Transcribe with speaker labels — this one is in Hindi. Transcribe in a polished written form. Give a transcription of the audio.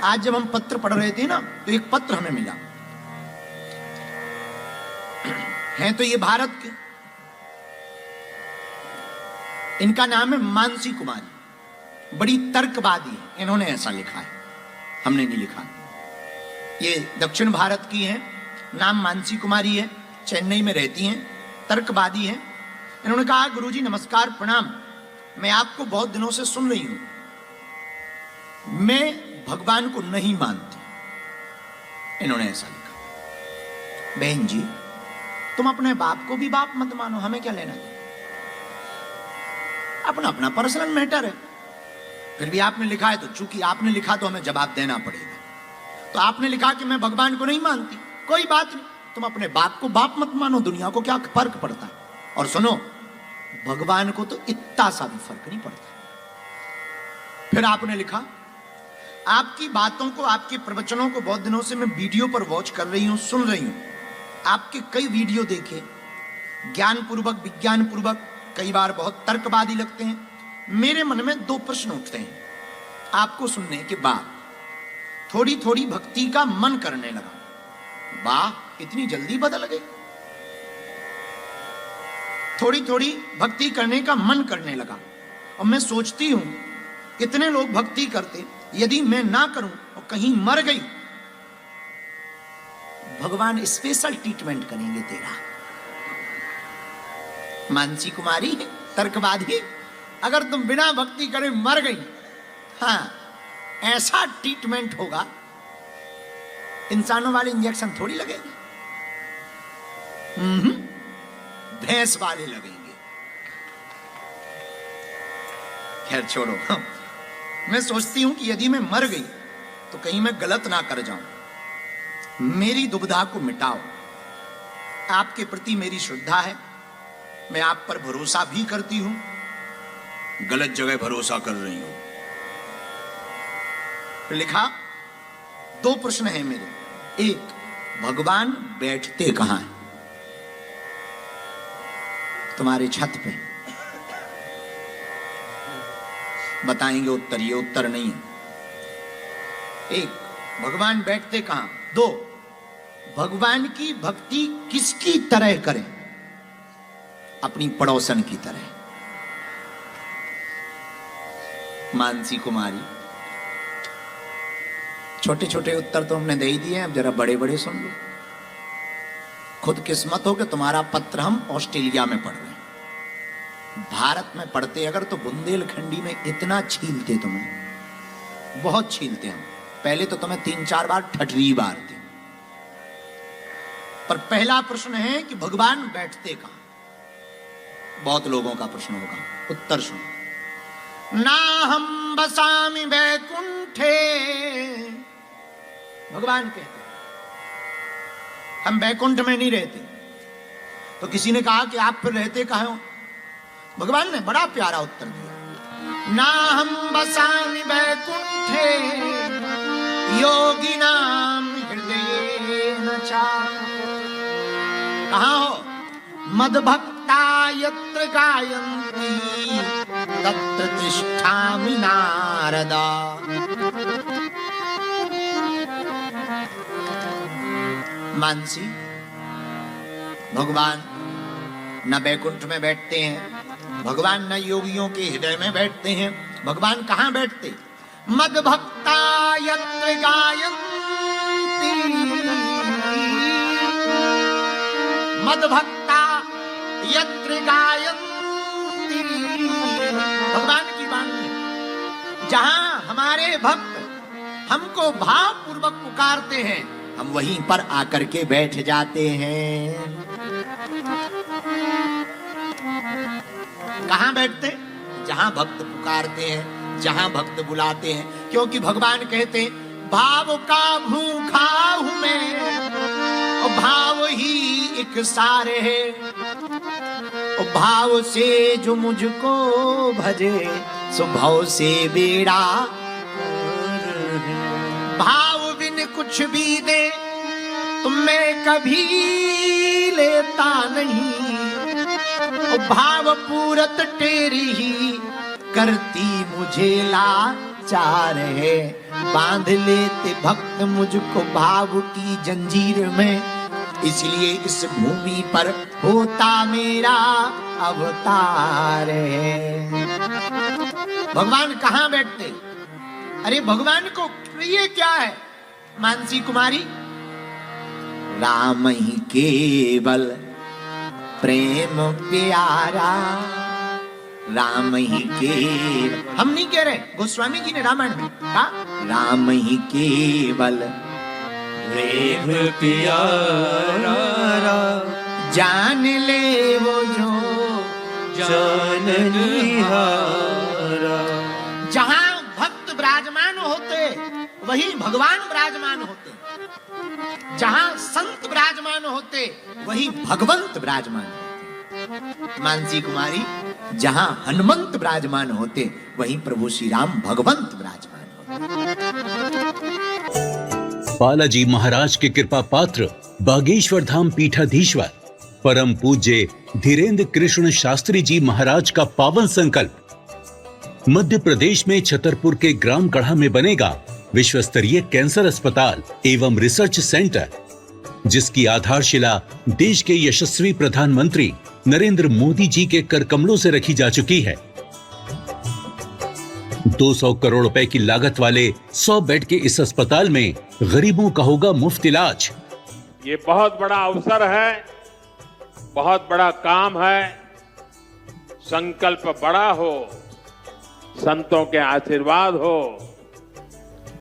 Speaker 1: आज जब हम पत्र पढ़ रहे थे ना, तो एक पत्र हमें मिला है, तो ये भारत के, इनका नाम है मानसी कुमारी, बड़ी तर्कवादी है। इन्होंने ऐसा लिखा है, हमने नहीं लिखा। ये दक्षिण भारत की है, नाम मानसी कुमारी है, चेन्नई में रहती हैं, तर्कवादी हैं। इन्होंने कहा, गुरुजी नमस्कार प्रणाम, मैं आपको बहुत दिनों से सुन रही हूं, मैं भगवान को नहीं मानती। इन्होंने ऐसा लिखा। बहन जी, तुम अपने बाप को भी बाप मत मानो, हमें क्या लेना है, अपना अपना पर्सनल मैटर है। फिर भी आपने लिखा है, तो चूंकि आपने लिखा तो हमें जवाब देना पड़ेगा। तो आपने लिखा कि मैं भगवान को नहीं मानती, कोई बात नहीं, तुम अपने बाप को बाप मत मानो, दुनिया को क्या फर्क पड़ता है। और सुनो, भगवान को तो इतना सा भी फर्क नहीं पड़ता। फिर आपने लिखा, आपकी बातों को, आपके प्रवचनों को बहुत दिनों से मैं वीडियो पर वॉच कर रही हूं, सुन रही हूं। आपके कई वीडियो देखे, ज्ञान पूर्वक, विज्ञान पूर्वक, कई बार बहुत तर्कवादी लगते हैं। मेरे मन में दो प्रश्न उठते हैं आपको सुनने के बाद। थोड़ी थोड़ी भक्ति का मन करने लगा। वाह, इतनी जल्दी बदल गई। थोड़ी थोड़ी भक्ति करने का मन करने लगा। और मैं सोचती हूं, कितने लोग भक्ति करते, यदि मैं ना करूं और कहीं मर गई, भगवान स्पेशल ट्रीटमेंट करेंगे तेरा। मानसी कुमारी, तर्कवादी, अगर तुम बिना भक्ति करे मर गई, हाँ, ऐसा ट्रीटमेंट होगा, इंसानों वाले इंजेक्शन थोड़ी लगेंगे, भैंस वाले लगेंगे। खैर छोड़ो। मैं सोचती हूं कि यदि मैं मर गई तो कहीं मैं गलत ना कर जाऊं। मेरी दुविधा को मिटाओ। आपके प्रति मेरी श्रद्धा है, मैं आप पर भरोसा भी करती हूं, गलत जगह भरोसा कर रही हूं। लिखा, दो प्रश्न हैं मेरे। एक, भगवान बैठते कहां हैं? तुम्हारे छत पे। बताएंगे उत्तर, ये उत्तर नहीं है। एक, भगवान बैठते कहां? दो, भगवान की भक्ति किसकी तरह करें? अपनी पड़ोसन की तरह। मानसी कुमारी, छोटे छोटे उत्तर तो हमने दे ही दिए, अब जरा बड़े बड़े सुन लो। खुद किस्मत हो कि तुम्हारा पत्र हम ऑस्ट्रेलिया में पढ़ रहे हैं। भारत में पढ़ते अगर तो बुंदेलखंडी में इतना छीलते, तुम्हें बहुत छीलते हम। पहले तो तुम्हें 3-4 बार ठटरी मारते। पर पहला प्रश्न है कि भगवान बैठते कहां? बहुत लोगों का प्रश्न होगा, उत्तर सुनो। ना हम बसामि वैकुंठे, भगवान कहते हम वैकुंठ में नहीं रहते। तो किसी ने कहा कि आप फिर रहते कहां हो? भगवान ने बड़ा प्यारा उत्तर दिया, ना हम बसामि वैकुंठे योगिनाम हृदयेन च। कहां हो? मद्भक्ता यत्र गायन्ति तत्र तिष्ठामि नारद। मानसी, भगवान न बैकुंठ में बैठते हैं, भगवान न योगियों के हृदय में बैठते हैं। भगवान कहां बैठते? मद्भक्ता यत्र गायन्ति, मद्भक्ता यत्र गायन्ति। भगवान की वाणी है, जहां हमारे भक्त हमको भाव पूर्वक पुकारते हैं, हम वहीं पर आकर के बैठ जाते हैं। कहां बैठते? जहां भक्त पुकारते हैं, जहां भक्त बुलाते हैं। क्योंकि भगवान कहते हैं, भाव का भूखा हूं मैं, और भाव ही एक सारे है, और भाव से जो मुझको भजे, सो भाव से बेड़ा। भाव बिन कुछ भी दे तो मैं कभी लेता नहीं, और भाव पूरत तेरी ही करती मुझे लाचार है। बांध लेते भक्त मुझको भाव की जंजीर में, इसलिए इस भूमि पर होता मेरा अवतार है। भगवान कहाँ बैठते? अरे भगवान को प्रिय क्या है मानसी कुमारी? राम ही केवल प्रेम प्यारा, राम ही केवल, हम नहीं कह रहे, गोस्वामी जी ने रामायण में कहा राम ही केवल
Speaker 2: प्रेम प्यारा,
Speaker 1: जान ले वो जो
Speaker 2: जाननिहारा।
Speaker 1: जहां भक्त विराजमान होते वही भगवान विराजमान होते, जहां संत विराजमान होते वही भगवंत विराजमान होते। मानसी कुमारी, जहां हनुमंत विराजमान होते वहीं प्रभु श्री राम भगवंत विराजमान होते।
Speaker 3: बालाजी महाराज के कृपा पात्र बागेश्वर धाम पीठाधीश्वर परम पूज्य धीरेन्द्र कृष्ण शास्त्री जी महाराज का पावन संकल्प, मध्य प्रदेश में छतरपुर के ग्राम गढ़ा में बनेगा विश्व स्तरीय कैंसर अस्पताल एवं रिसर्च सेंटर, जिसकी आधारशिला देश के यशस्वी प्रधानमंत्री नरेंद्र मोदी जी के कर कमलों से रखी जा चुकी है। 200 करोड़ रुपए की लागत वाले 100 बेड के इस अस्पताल में गरीबों का होगा मुफ्त इलाज।
Speaker 4: ये बहुत बड़ा अवसर है, बहुत बड़ा काम है। संकल्प बड़ा हो, संतों के आशीर्वाद हो,